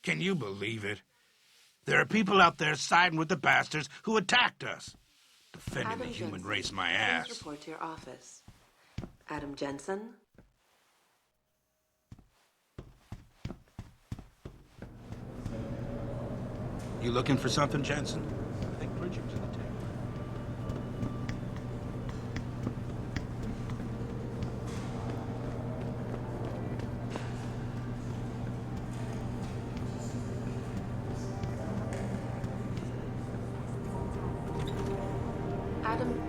Can you believe it? There are people out there siding with the bastards who attacked us. Defending the human race, my ass. Please report to your office. Adam Jensen? You looking for something, Jensen? I think Pritchard's in the table. Adam...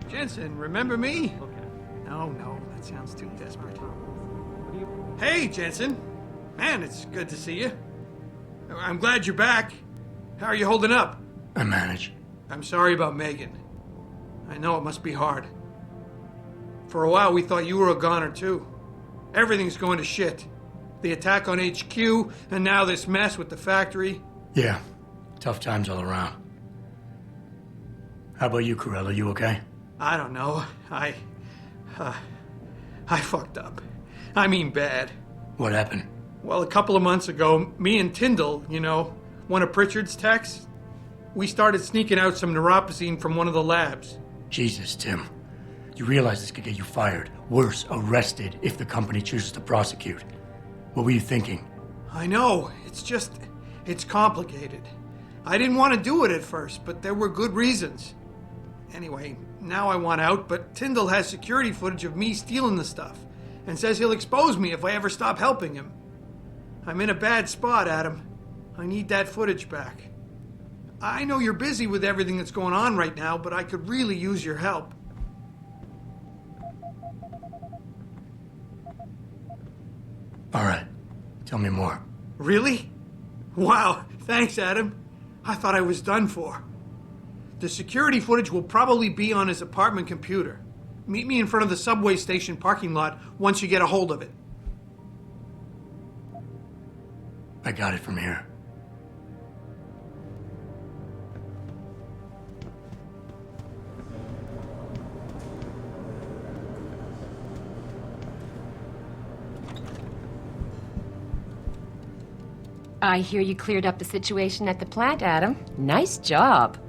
Jensen, remember me? No, that sounds too desperate. Hey, Jensen. Man, it's good to see you. I'm glad you're back. How are you holding up? I manage. I'm sorry about Megan. I know it must be hard. For a while, we thought you were a goner, too. Everything's going to shit. The attack on HQ, and now this mess with the factory. Yeah, tough times all around. How about you, Corella? You okay? I don't know. I fucked up. I mean bad. What happened? Well, a couple of months ago, me and Tyndall, you know, one of Pritchard's techs, we started sneaking out some neuropozyne from one of the labs. Jesus, Tim. You realize this could get you fired. Worse, arrested if the company chooses to prosecute. What were you thinking? I know. It's complicated. I didn't want to do it at first, but there were good reasons. Anyway, now I want out, but Tyndall has security footage of me stealing the stuff and says he'll expose me if I ever stop helping him. I'm in a bad spot, Adam. I need that footage back. I know you're busy with everything that's going on right now, but I could really use your help. All right. Tell me more. Really? Wow, thanks, Adam. I thought I was done for. The security footage will probably be on his apartment computer. Meet me in front of the subway station parking lot once you get a hold of it. I got it from here. I hear you cleared up the situation at the plant, Adam. Nice job.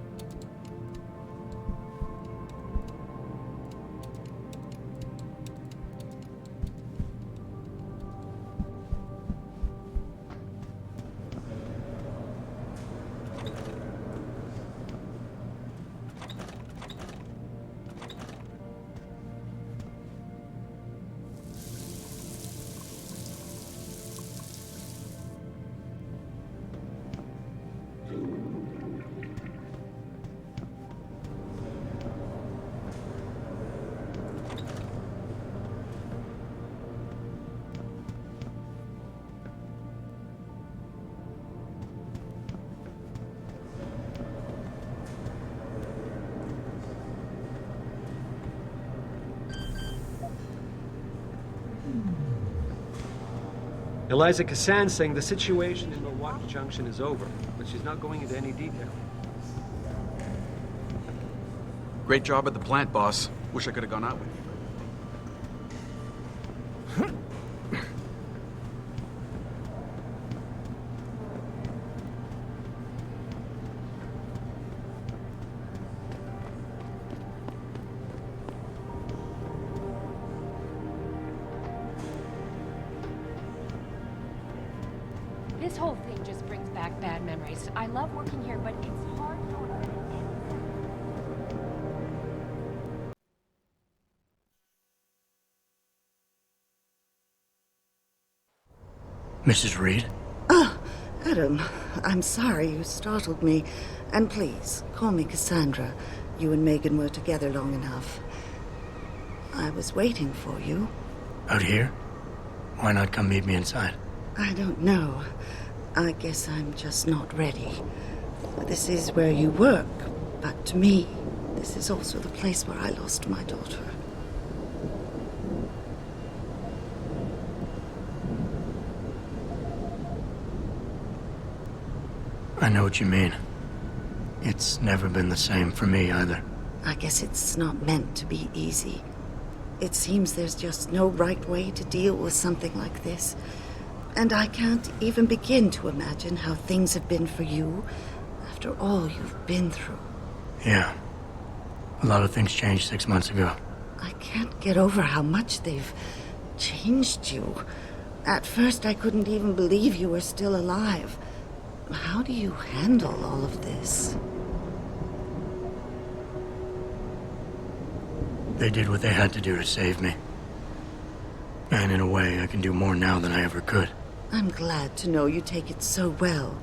Eliza Cassan's saying the situation in Milwaukee Junction is over, but she's not going into any detail. Great job at the plant, boss. Wish I could have gone out with you. This whole thing just brings back bad memories. I love working here, but it's hard knowing when it ends. Mrs. Reed? Ah, Adam, I'm sorry you startled me. And please, call me Cassandra. You and Megan were together long enough. I was waiting for you. Out here? Why not come meet me inside? I don't know. I guess I'm just not ready. This is where you work, but to me, this is also the place where I lost my daughter. I know what you mean. It's never been the same for me either. I guess it's not meant to be easy. It seems there's just no right way to deal with something like this. And I can't even begin to imagine how things have been for you after all you've been through. Yeah. A lot of things changed 6 months ago. I can't get over how much they've changed you. At first, I couldn't even believe you were still alive. How do you handle all of this? They did what they had to do to save me. And in a way, I can do more now than I ever could. I'm glad to know you take it so well.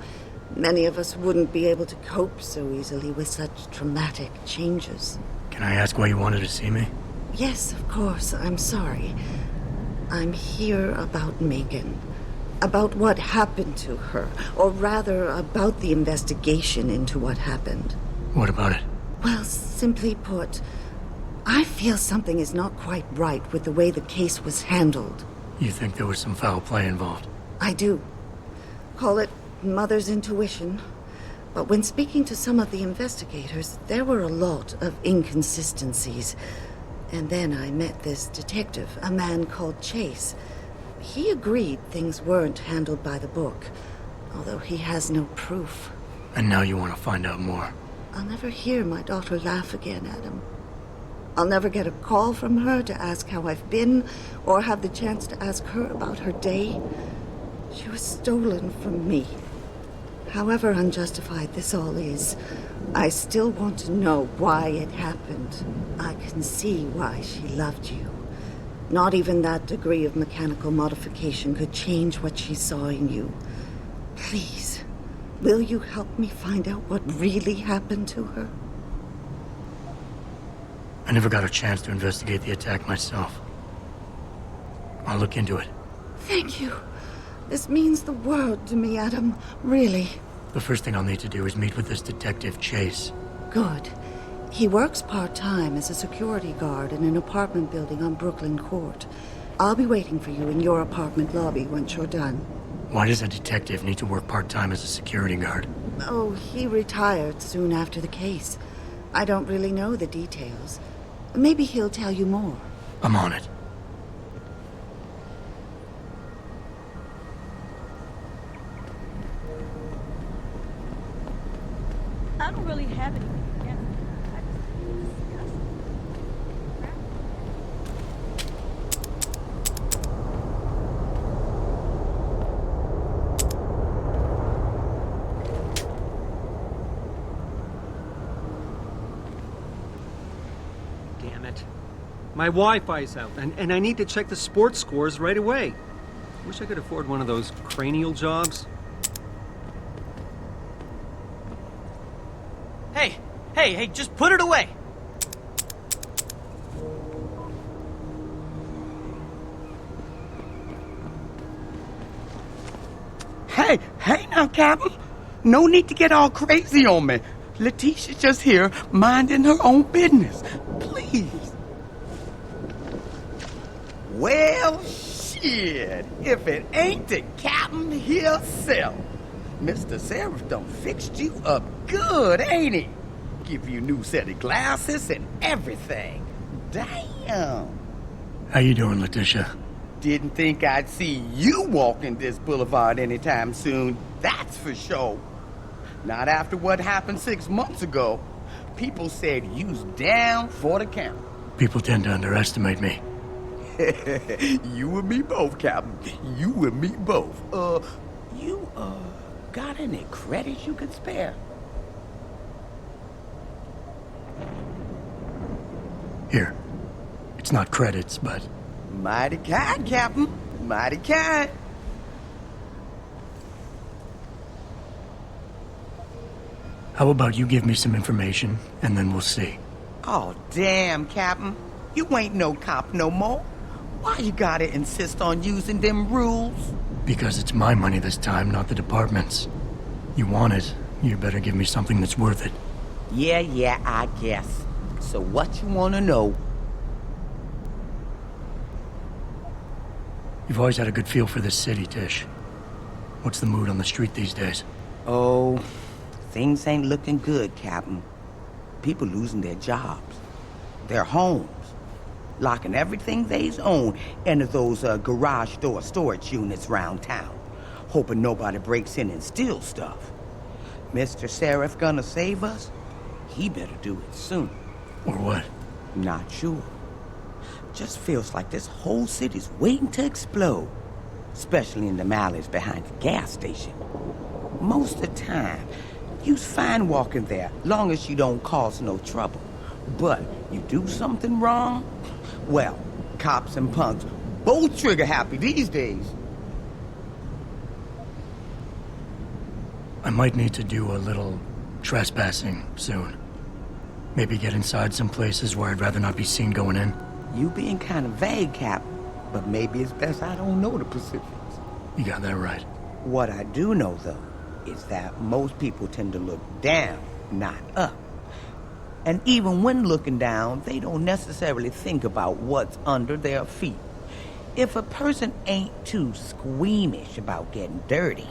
Many of us wouldn't be able to cope so easily with such traumatic changes. Can I ask why you wanted to see me? Yes, of course. I'm sorry. I'm here about Megan. About what happened to her. Or rather, about the investigation into what happened. What about it? Well, simply put, I feel something is not quite right with the way the case was handled. You think there was some foul play involved? I do. Call it mother's intuition. But when speaking to some of the investigators, there were a lot of inconsistencies. And then I met this detective, a man called Chase. He agreed things weren't handled by the book, although he has no proof. And now you want to find out more? I'll never hear my daughter laugh again, Adam. I'll never get a call from her to ask how I've been, or have the chance to ask her about her day. She was stolen from me. However unjustified this all is, I still want to know why it happened. I can see why she loved you. Not even that degree of mechanical modification could change what she saw in you. Please, will you help me find out what really happened to her? I never got a chance to investigate the attack myself. I'll look into it. Thank you. This means the world to me, Adam. Really. The first thing I'll need to do is meet with this detective, Chase. Good. He works part-time as a security guard in an apartment building on Brooklyn Court. I'll be waiting for you in your apartment lobby once you're done. Why does a detective need to work part-time as a security guard? Oh, he retired soon after the case. I don't really know the details. Maybe he'll tell you more. I'm on it. I don't really have anything against it. I just discuss Damn it. My Wi-Fi's out, and I need to check the sports scores right away. Wish I could afford one of those cranial jobs. Hey, just put it away! Hey now, Captain. No need to get all crazy on me. Letitia's just here, minding her own business. Please. Well, shit. If it ain't the Captain himself. Mr. Seraph done fixed you up good, ain't he? Give you a new set of glasses and everything. Damn. How you doing, Letitia? Didn't think I'd see you walking this boulevard anytime soon, that's for sure. Not after what happened 6 months ago. People said you's down for the count. People tend to underestimate me. You and me both, Captain. You and me both. You got any credits you could spare? Here. It's not credits, but... Mighty kind, Captain. Mighty kind. How about you give me some information, and then we'll see. Oh, damn, Captain. You ain't no cop no more. Why you gotta insist on using them rules? Because it's my money this time, not the department's. You want it, you better give me something that's worth it. Yeah, I guess. So what you wanna know? You've always had a good feel for this city, Tish. What's the mood on the street these days? Oh, things ain't looking good, Captain. People losing their jobs, their homes, locking everything they's own into those garage door storage units round town, hoping nobody breaks in and steals stuff. Mr. Seraph gonna save us? He better do it soon. Or what? Not sure. Just feels like this whole city's waiting to explode, especially in the alleys behind the gas station. Most of the time, you's fine walking there, long as you don't cause no trouble. But you do something wrong, well, cops and punks both trigger happy these days. I might need to do a little trespassing soon. Maybe get inside some places where I'd rather not be seen going in. You being kind of vague, Cap, but maybe it's best I don't know the Pacifics. You got that right. What I do know, though, is that most people tend to look down, not up. And even when looking down, they don't necessarily think about what's under their feet. If a person ain't too squeamish about getting dirty,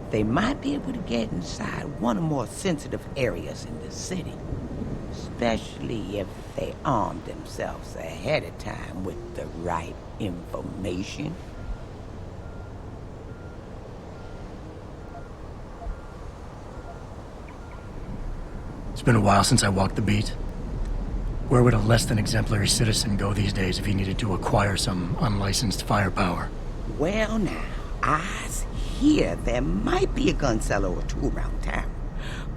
they might be able to get inside one of the more sensitive areas in the city. Especially if they arm themselves ahead of time with the right information. It's been a while since I walked the beat. Where would a less than exemplary citizen go these days if he needed to acquire some unlicensed firepower? Well now, I hear there might be a gun seller or two around town.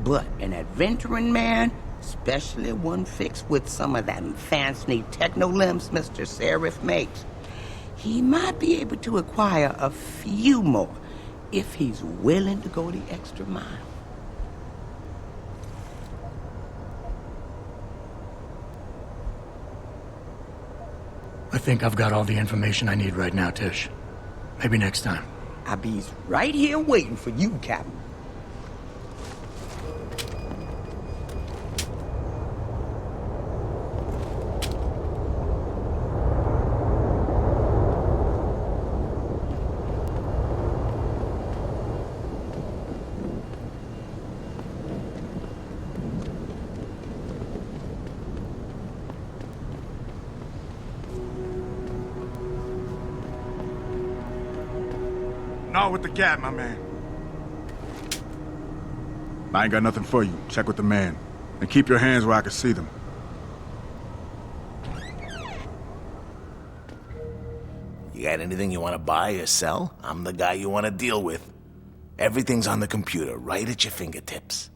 But an adventuring man, especially one fixed with some of that fancy techno-limbs Mr. Seraph makes, he might be able to acquire a few more if he's willing to go the extra mile. I think I've got all the information I need right now, Tish. Maybe next time. I'll be right here waiting for you, Captain. Not with the cat, my man. I ain't got nothing for you. Check with the man. And keep your hands where I can see them. You got anything you want to buy or sell? I'm the guy you want to deal with. Everything's on the computer, right at your fingertips.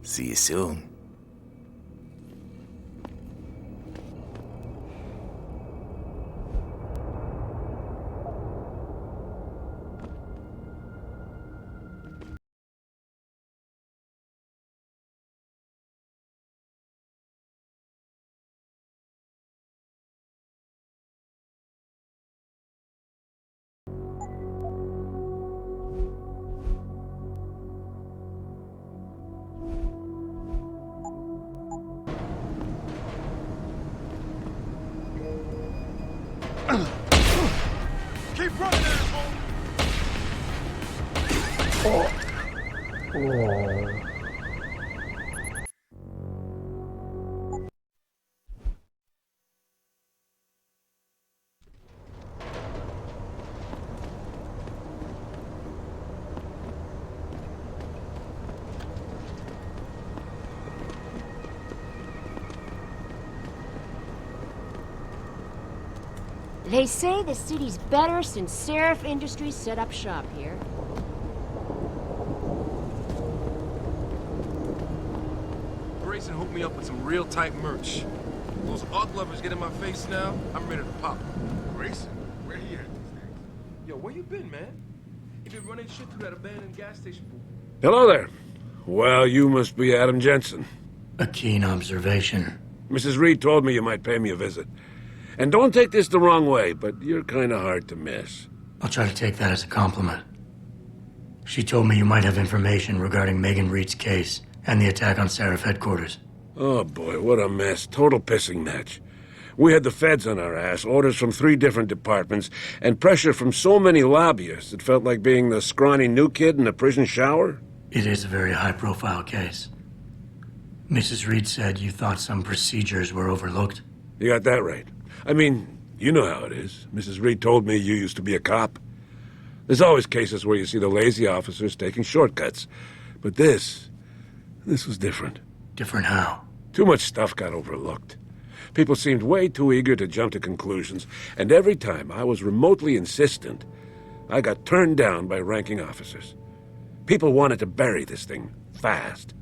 See you soon. Keep running, asshole! They say the city's better since Seraph Industries set up shop here. Grayson hooked me up with some real tight merch. Those art lovers get in my face now, I'm ready to pop. Grayson? Where he at these days? Yo, where you been, man? You been running shit through that abandoned gas station for... Hello there. Well, you must be Adam Jensen. A keen observation. Mrs. Reed told me you might pay me a visit. And don't take this the wrong way, but you're kind of hard to miss. I'll try to take that as a compliment. She told me you might have information regarding Megan Reed's case and the attack on Seraph headquarters. Oh boy, what a mess. Total pissing match. We had the feds on our ass, orders from 3 different departments, and pressure from so many lobbyists it felt like being the scrawny new kid in a prison shower. It is a very high-profile case. Mrs. Reed said you thought some procedures were overlooked. You got that right. I mean, you know how it is. Mrs. Reed told me you used to be a cop. There's always cases where you see the lazy officers taking shortcuts. But this was different. Different how? Too much stuff got overlooked. People seemed way too eager to jump to conclusions, and every time I was remotely insistent, I got turned down by ranking officers. People wanted to bury this thing fast.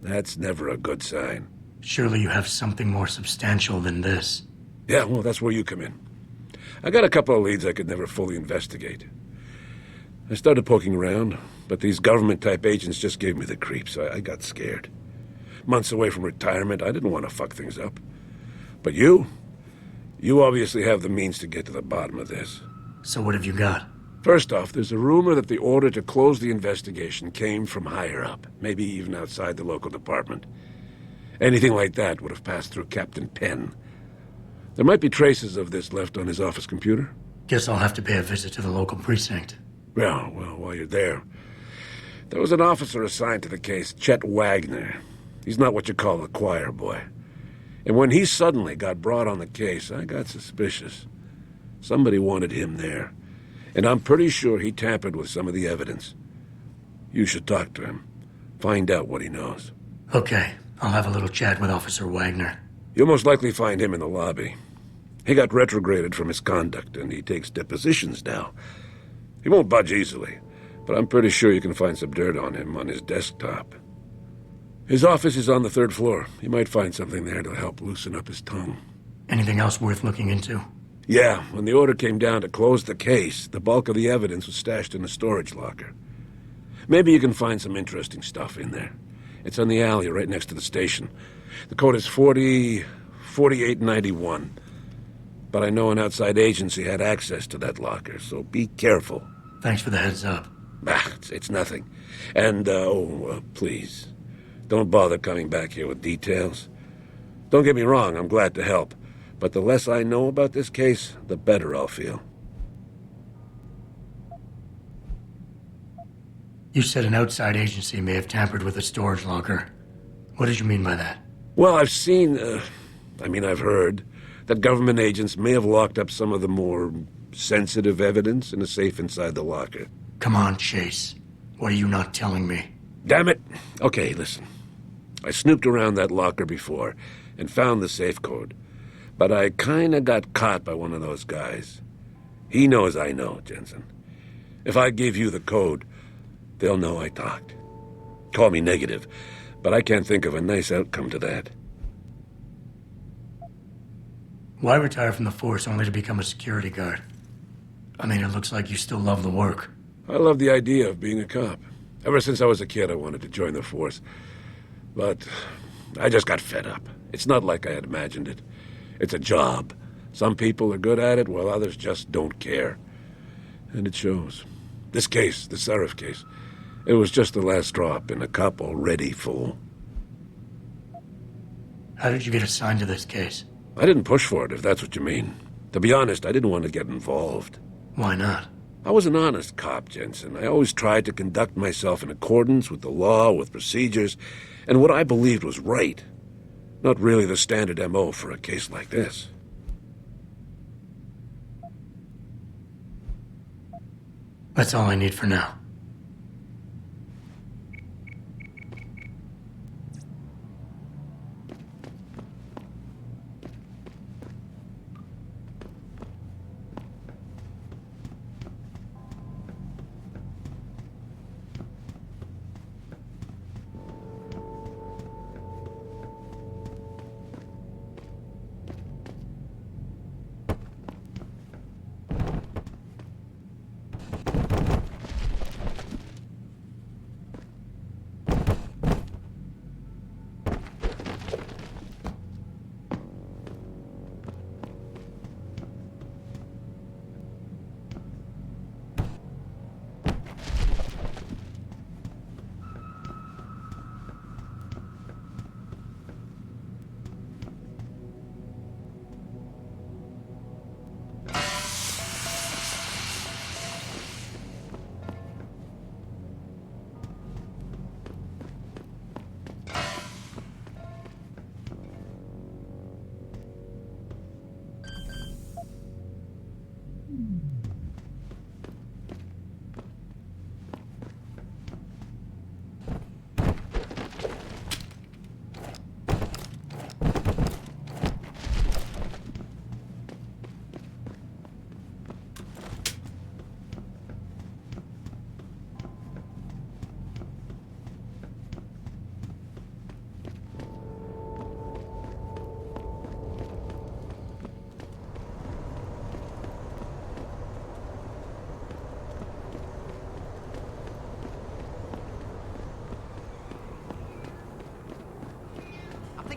That's never a good sign. Surely you have something more substantial than this. Yeah, well, that's where you come in. I got a couple of leads I could never fully investigate. I started poking around, but these government-type agents just gave me the creeps. I got scared. Months away from retirement, I didn't want to fuck things up. But you obviously have the means to get to the bottom of this. So what have you got? First off, there's a rumor that the order to close the investigation came from higher up, maybe even outside the local department. Anything like that would have passed through Captain Penn. There might be traces of this left on his office computer. Guess I'll have to pay a visit to the local precinct. Well, while you're there, there was an officer assigned to the case, Chet Wagner. He's not what you call a choir boy. And when he suddenly got brought on the case, I got suspicious. Somebody wanted him there. And I'm pretty sure he tampered with some of the evidence. You should talk to him. Find out what he knows. Okay, I'll have a little chat with Officer Wagner. You'll most likely find him in the lobby. He got retrograded from his conduct, and he takes depositions now. He won't budge easily, but I'm pretty sure you can find some dirt on him on his desktop. His office is on the 3rd floor. You might find something there to help loosen up his tongue. Anything else worth looking into? Yeah, when the order came down to close the case, the bulk of the evidence was stashed in a storage locker. Maybe you can find some interesting stuff in there. It's on the alley right next to the station. The code is 4891. But I know an outside agency had access to that locker, so be careful. Thanks for the heads up. It's nothing. And, please, don't bother coming back here with details. Don't get me wrong, I'm glad to help. But the less I know about this case, the better I'll feel. You said an outside agency may have tampered with a storage locker. What did you mean by that? Well, I've seen, I've heard that government agents may have locked up some of the more sensitive evidence in a safe inside the locker. Come on, Chase. What are you not telling me? Damn it! Okay, listen. I snooped around that locker before and found the safe code. But I kinda got caught by one of those guys. He knows I know, Jensen. If I give you the code, they'll know I talked. Call me negative, but I can't think of a nice outcome to that. Why retire from the force only to become a security guard? I mean, it looks like you still love the work. I love the idea of being a cop. Ever since I was a kid, I wanted to join the force. But I just got fed up. It's not like I had imagined it. It's a job. Some people are good at it, while others just don't care. And it shows. This case, the Seraph case, it was just the last drop in a cup already full. How did you get assigned to this case? I didn't push for it, if that's what you mean. To be honest, I didn't want to get involved. Why not? I was an honest cop, Jensen. I always tried to conduct myself in accordance with the law, with procedures, and what I believed was right. Not really the standard MO for a case like this. That's all I need for now.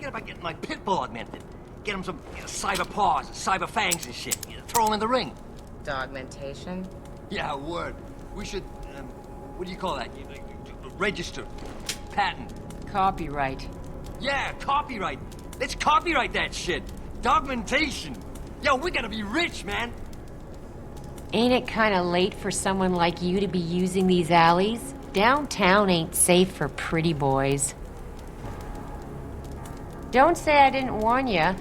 thinking about getting my pit bull augmented. Get him some cyber paws, cyber fangs and shit. Throw him in the ring. Dogmentation? Yeah, word. We should, what do you call that? Register. Patent. Copyright. Yeah, copyright. Let's copyright that shit. Dogmentation. Yo, we gotta be rich, man. Ain't it kind of late for someone like you to be using these alleys? Downtown ain't safe for pretty boys. Don't say I didn't warn ya,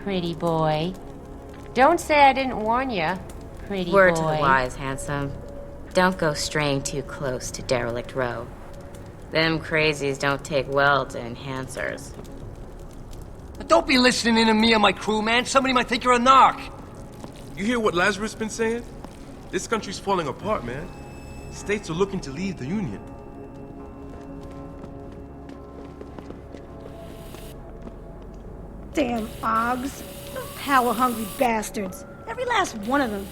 pretty boy. Don't say I didn't warn ya, pretty boy. Word to the wise, handsome. Don't go straying too close to Derelict Row. Them crazies don't take well to enhancers. Don't be listening in to me and my crew, man. Somebody might think you're a narc. You hear what Lazarus been saying? This country's falling apart, man. States are looking to leave the Union. Damn Ogs. Power-hungry bastards. Every last one of them.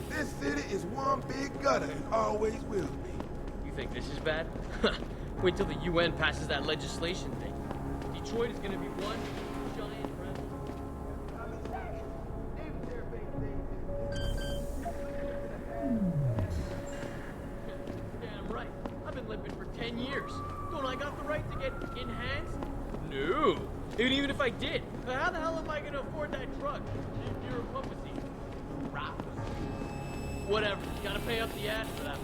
This city is one big gutter and always will be. You think this is bad? Wait till the UN passes that legislation thing. Detroit is gonna be one giant rebel. Damn right. I've been living for 10 years. Don't I got the right to get enhanced? No. And even if I did, how the hell am I gonna afford that drug? You're a pussy. Rap. Whatever. Gotta pay up the ass for that.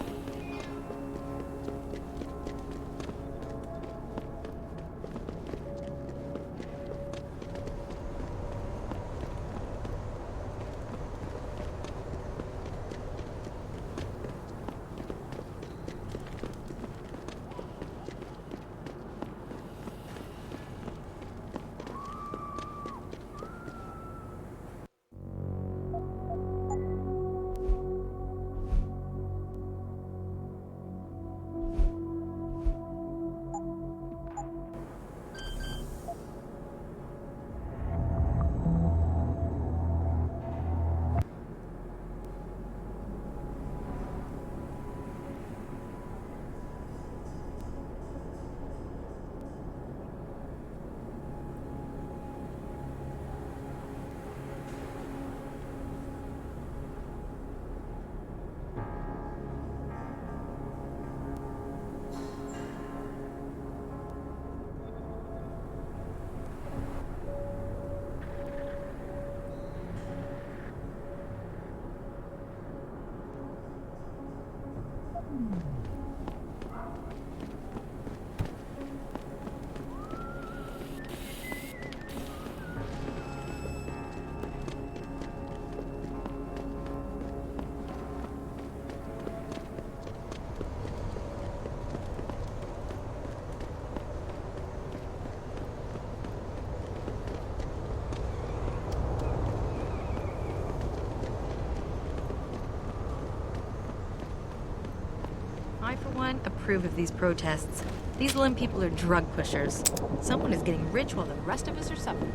approve of these protests. These limb people are drug pushers. Someone is getting rich while the rest of us are suffering.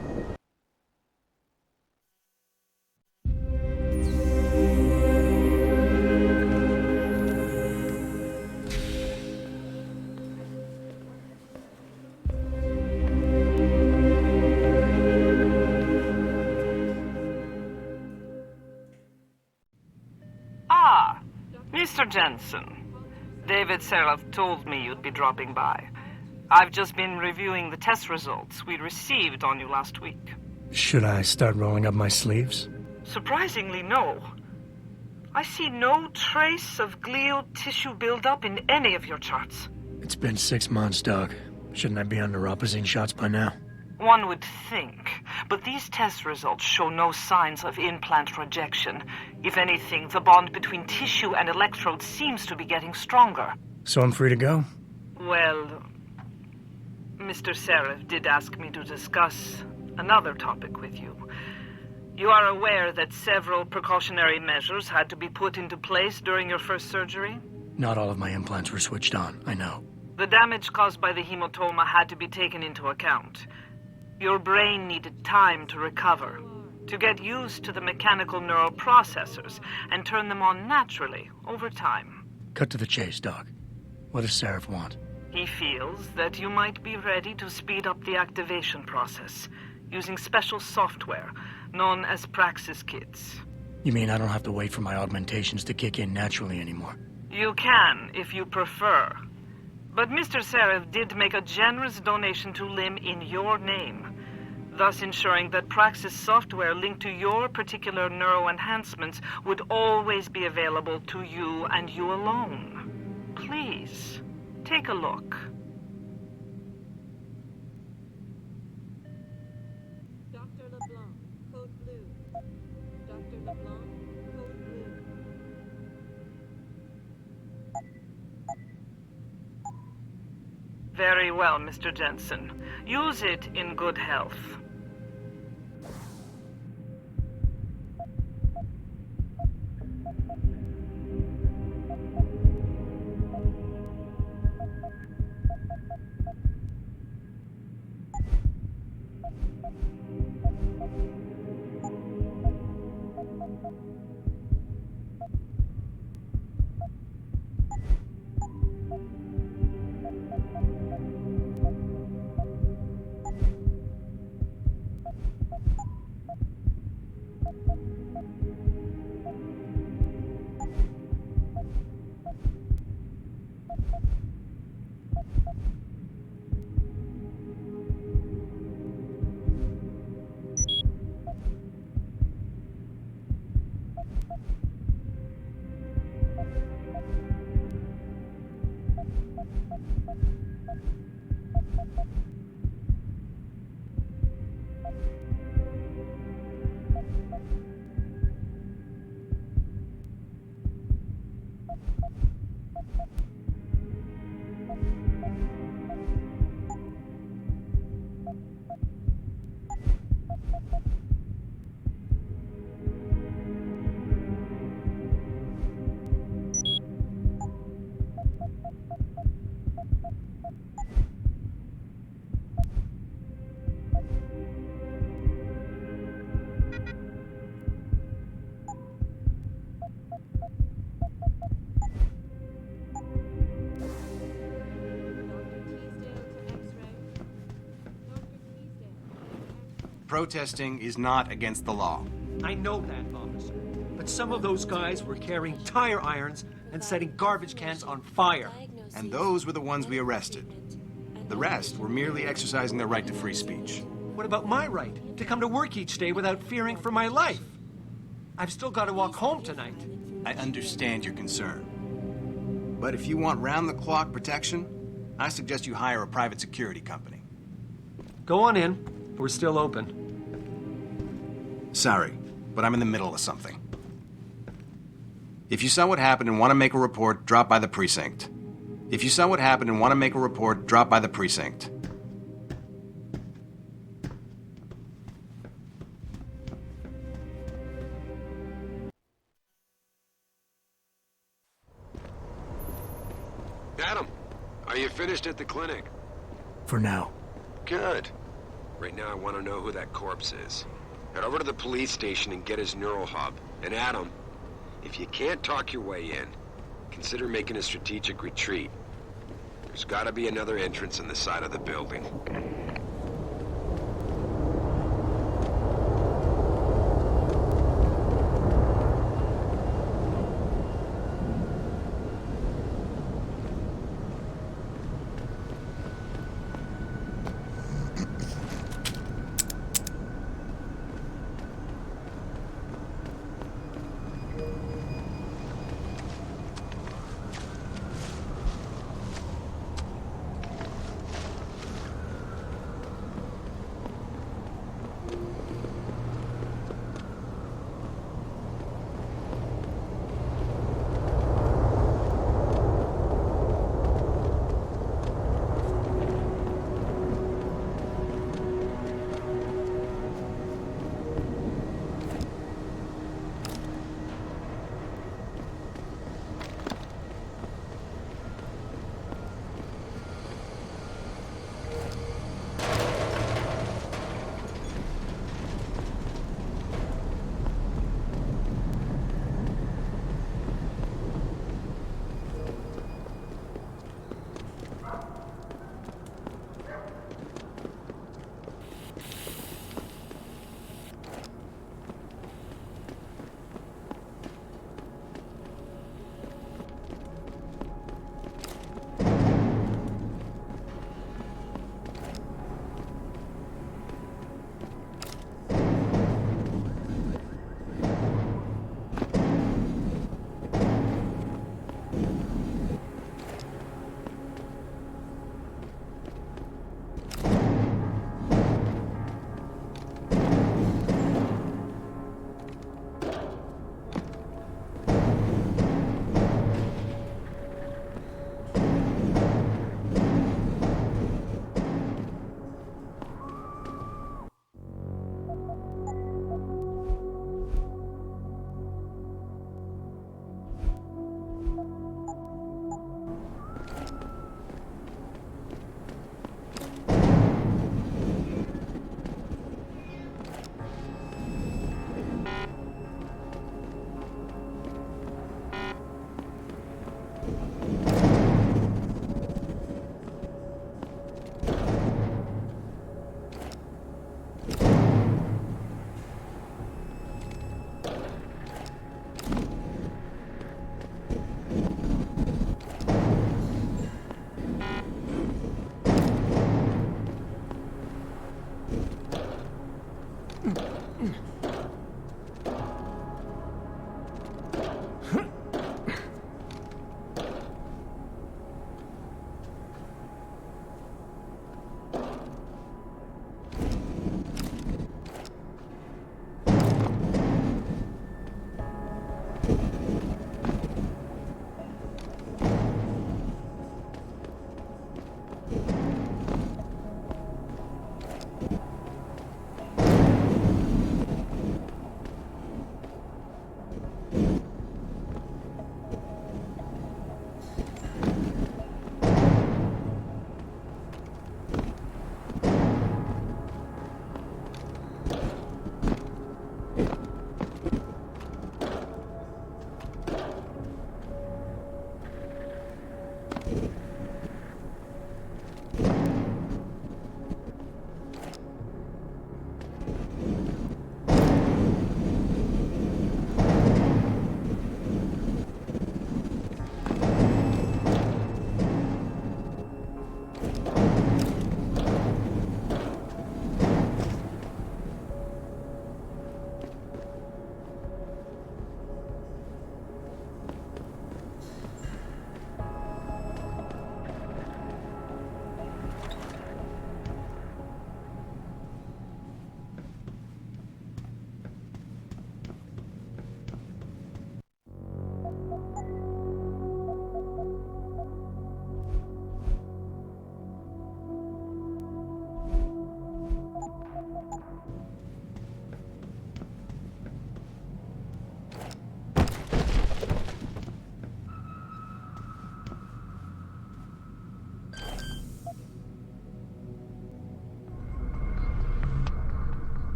Ah, Mr. Jensen. David Seraph told me you'd be dropping by. I've just been reviewing the test results we received on you last week. Should I start rolling up my sleeves? Surprisingly, no. I see no trace of glial tissue buildup in any of your charts. It's been 6 months, Doc. Shouldn't I be on neuropozyne shots by now? One would think, but these test results show no signs of implant rejection. If anything, the bond between tissue and electrodes seems to be getting stronger. So I'm free to go? Well, Mr. Seraph did ask me to discuss another topic with you. You are aware that several precautionary measures had to be put into place during your first surgery? Not all of my implants were switched on, I know. The damage caused by the hematoma had to be taken into account. Your brain needed time to recover, to get used to the mechanical neural processors and turn them on naturally over time. Cut to the chase, Doc. What does Seraph want? He feels that you might be ready to speed up the activation process using special software known as Praxis kits. You mean I don't have to wait for my augmentations to kick in naturally anymore? You can, if you prefer. But Mr. Seraph did make a generous donation to LIM in your name, thus ensuring that Praxis software linked to your particular neuro enhancements would always be available to you and you alone. Please, take a look. Dr. LeBlanc, code blue. Dr. LeBlanc, code blue. Very well, Mr. Jensen. Use it in good health. Protesting is not against the law. I know that, officer. But some of those guys were carrying tire irons and setting garbage cans on fire. And those were the ones we arrested. The rest were merely exercising their right to free speech. What about my right to come to work each day without fearing for my life? I've still got to walk home tonight. I understand your concern. But if you want round-the-clock protection, I suggest you hire a private security company. Go on in. We're still open. Sorry, but I'm in the middle of something. If you saw what happened and want to make a report, drop by the precinct. If you saw what happened and want to make a report, drop by the precinct. Adam, Are you finished at the clinic? For now. Good. Right now I want to know who that corpse is. Head over to the police station and get his neural hub. And Adam, if you can't talk your way in, consider making a strategic retreat. There's gotta be another entrance in the side of the building.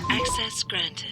Access granted.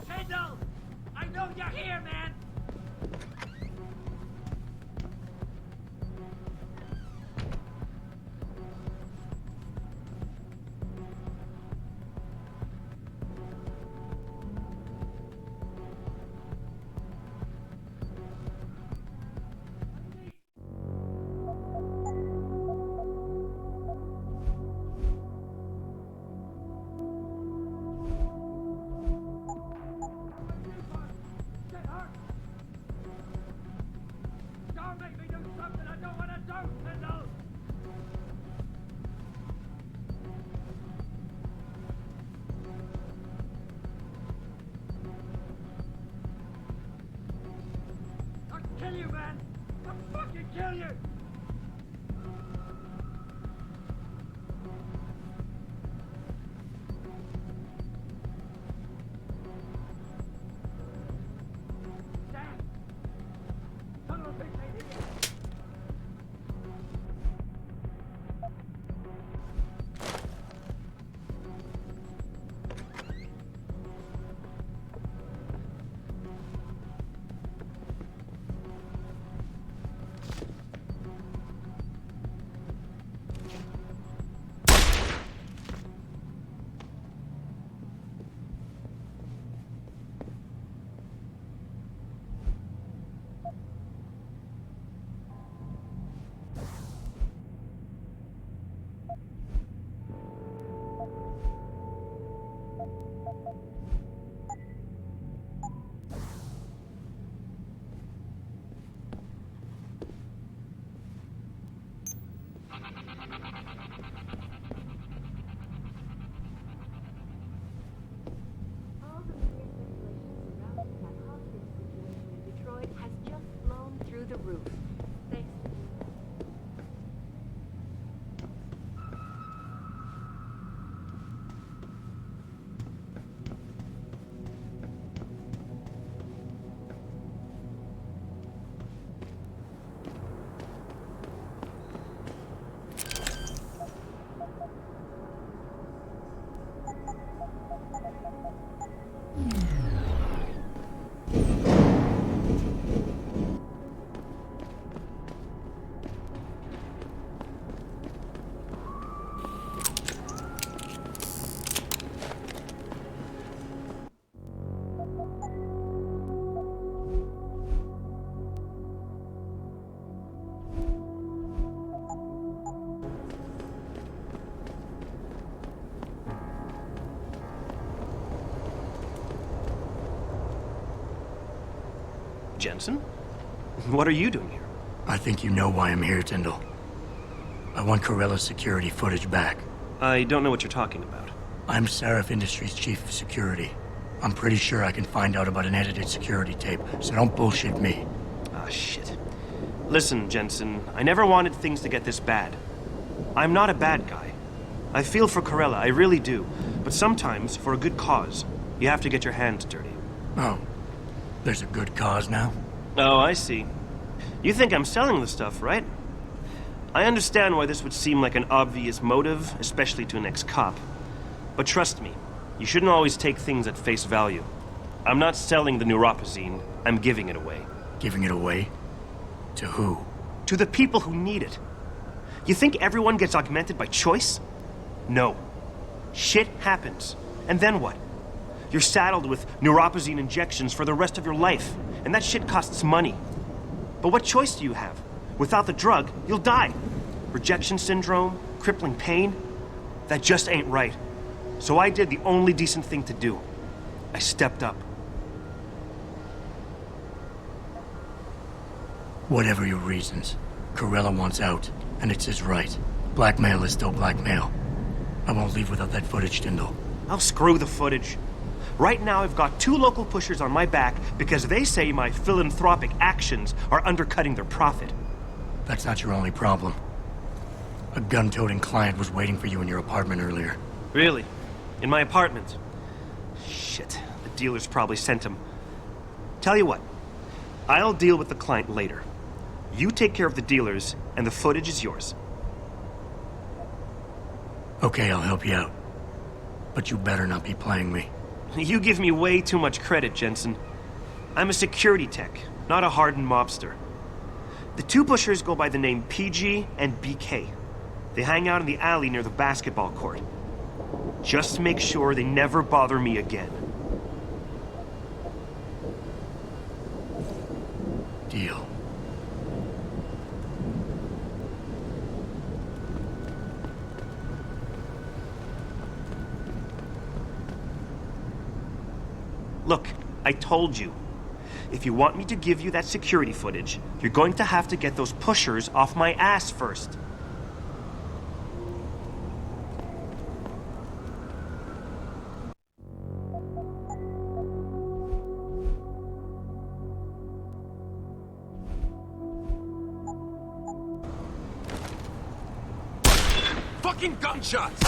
Kendall! I know you're here, man! Don't make me do something I don't want to do, Kendall! I'll kill you, man! I'll fucking kill you! Sam! Son of a bitch, lady! All the media speculation surrounding that hostage situation in Detroit has just blown through the roof. Thanks. Jensen? What are you doing here? I think you know why I'm here, Tyndall. I want Corella's security footage back. I don't know what you're talking about. I'm Seraph Industries' chief of security. I'm pretty sure I can find out about an edited security tape, so don't bullshit me. Ah, shit. Listen, Jensen, I never wanted things to get this bad. I'm not a bad guy. I feel for Corella, I really do. But sometimes, for a good cause, you have to get your hands dirty. Oh, there's a good cause now? Oh, I see. You think I'm selling the stuff, right? I understand why this would seem like an obvious motive, especially to an ex-cop. But trust me, You shouldn't always take things at face value. I'm not selling the neuropazine, I'm giving it away. Giving it away? To who? To the people who need it. You think everyone gets augmented by choice? No. Shit happens. And then what? You're saddled with neuropazine injections for the rest of your life, and that shit costs money. But what choice do you have? Without the drug, you'll die. Rejection syndrome, crippling pain. That just ain't right. So I did the only decent thing to do. I stepped up. Whatever your reasons, Corella wants out, and it's his right. Blackmail is still blackmail. I won't leave without that footage, Tyndall. I'll screw the footage. Right now I've got 2 local pushers on my back because they say my philanthropic actions are undercutting their profit. That's not your only problem. A gun-toting client was waiting for you in your apartment earlier. Really? In my apartment? Shit, the dealers probably sent him. Tell you what, I'll deal with the client later. You take care of the dealers, and the footage is yours. Okay, I'll help you out. But you better not be playing me. You give me way too much credit, Jensen. I'm a security tech, not a hardened mobster. The 2 pushers go by the name PG and BK. They hang out in the alley near the basketball court. Just make sure they never bother me again. Deal. Look, I told you. If you want me to give you that security footage, you're going to have to get those pushers off my ass first. Fucking gunshots!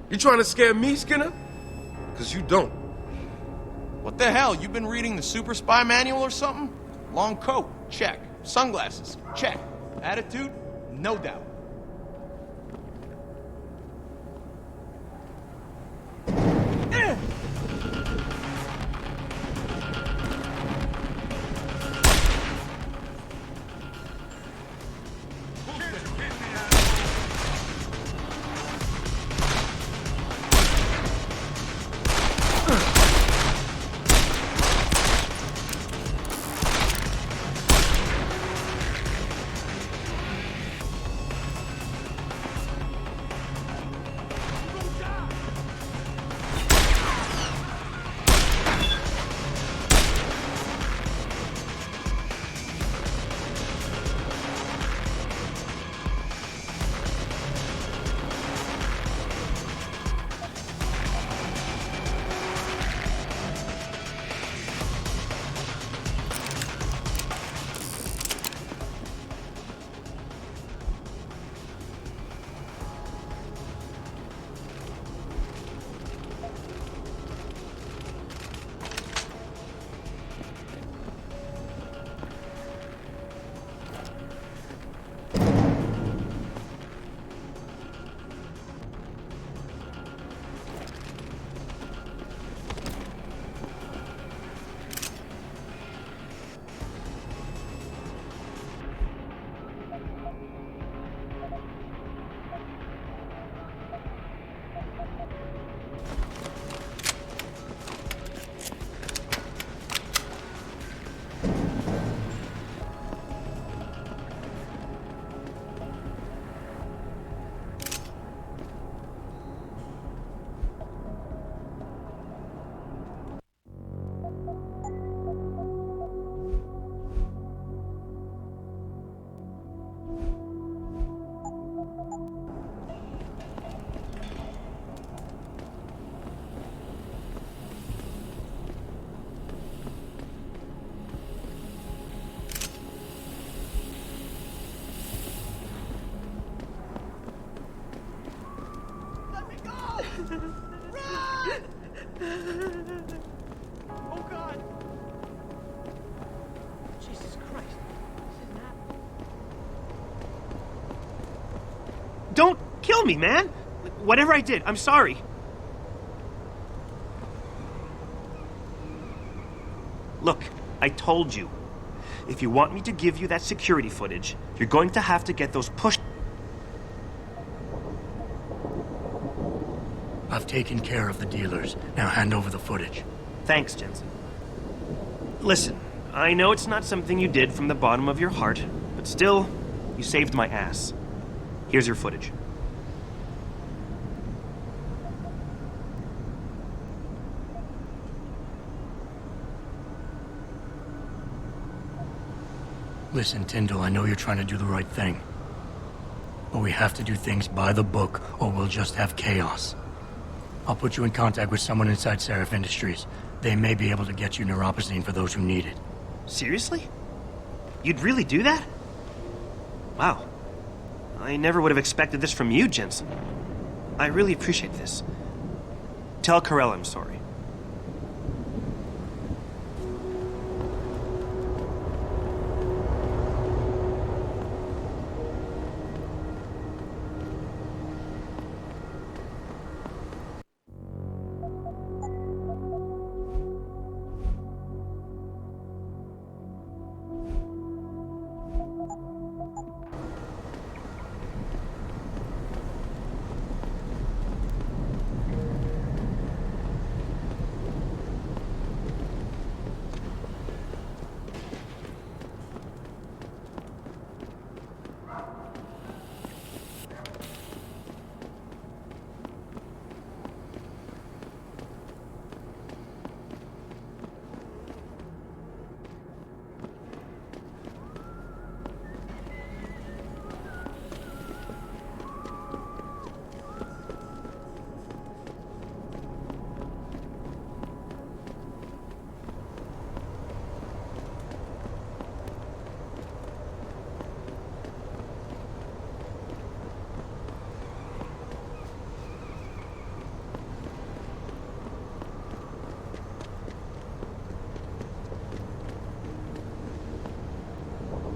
You trying to scare me, Skinner? Because you don't. What the hell? You been reading the Super Spy manual or something? Long coat, check. Sunglasses, check. Attitude, no doubt. Kill me, man! Whatever I did, I'm sorry. Look, I told you. If you want me to give you that security footage, you're going to have to get those push... I've taken care of the dealers. Now hand over the footage. Thanks, Jensen. Listen, I know it's not something you did from the bottom of your heart, but still, you saved my ass. Here's your footage. Listen, Tyndall, I know you're trying to do the right thing. But we have to do things by the book, or we'll just have chaos. I'll put you in contact with someone inside Seraph Industries. They may be able to get you neuropozyne for those who need it. Seriously? You'd really do that? Wow. I never would have expected this from you, Jensen. I really appreciate this. Tell Corella I'm sorry.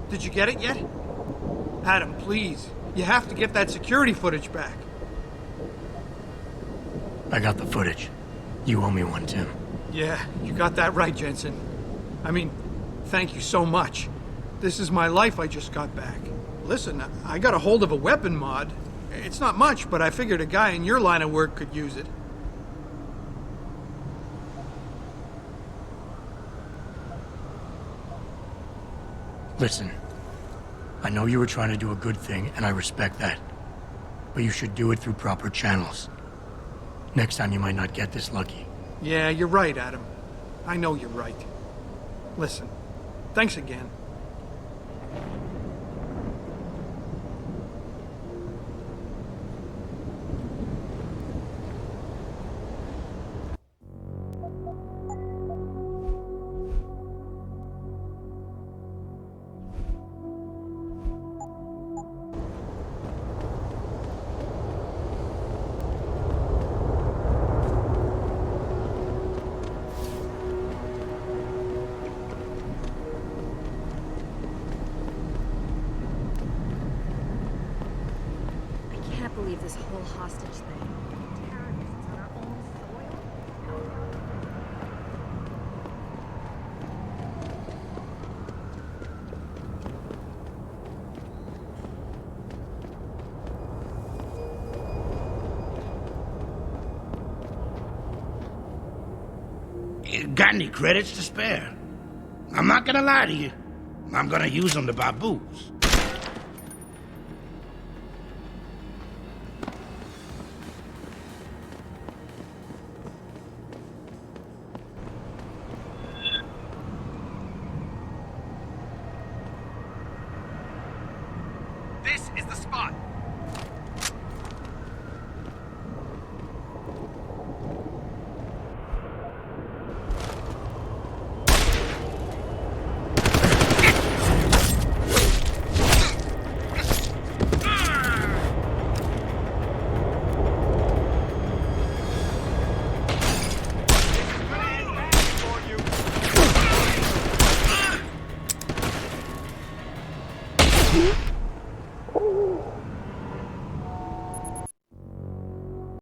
Did you get it yet? Adam, please. You have to get that security footage back. I got the footage. You owe me one, Tim. Yeah, you got that right, Jensen. I mean, thank you so much. This is my life I just got back. Listen, I got a hold of a weapon mod. It's not much, but I figured a guy in your line of work could use it. Listen, I know you were trying to do a good thing, and I respect that. But you should do it through proper channels. Next time you might not get this lucky. Yeah, you're right, Adam. I know you're right. Listen, thanks again. Believe this whole hostage thing. Terrorists on our own soil. You got any credits to spare? I'm not gonna lie to you. I'm gonna use them to buy booze.